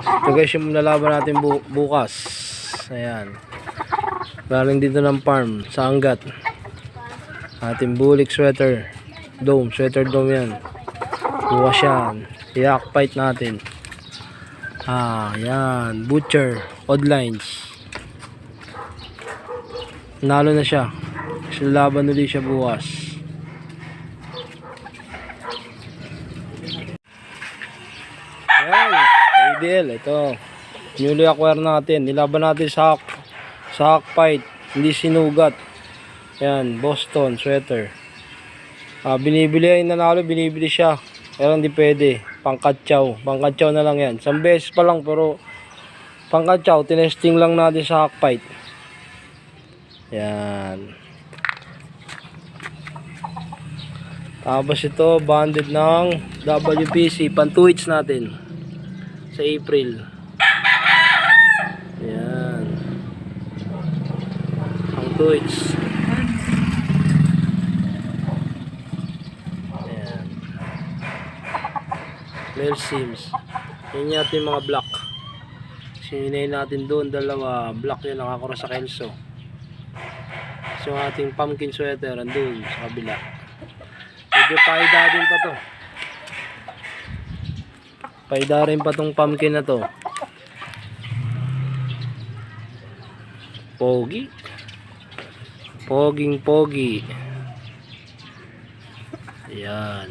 Ito guys yung lalaban natin bukas. Ayan. Galing dito ng farm sa Angat. Ating bulik sweater. Sweater dome yan. Bukas yan. Yak fight natin. Yan. Butcher. Odd lines. Nalo na siya. Kasi laban ulit siya bukas. Yan. ADL. Ito. Newly acquire natin. Nilaban natin sa hack fight. Hindi sinugat. Yan. Boston sweater. Binibili ay nanalo. Binibili siya. Pero hindi pwede. Pangkatsaw. Pangkatsaw na lang yan. Isang beses pa lang pero pangkatsaw. Tinesting lang natin sa hack fight. Yan. Tapos ito banded ng WPC. Pan-2 natin. Sa April. Yan. Ang 2 Yan. Male Sims. Yan natin mga black. Sininayin natin doon. Dalawa. Black yun. Nakakura sa Kelso. So ating pumpkin sweater. Andun sa kabila. Medyo paida din pa to. Paida rin pa tong pumpkin na to. Pogi. Poging pogi. Ayan.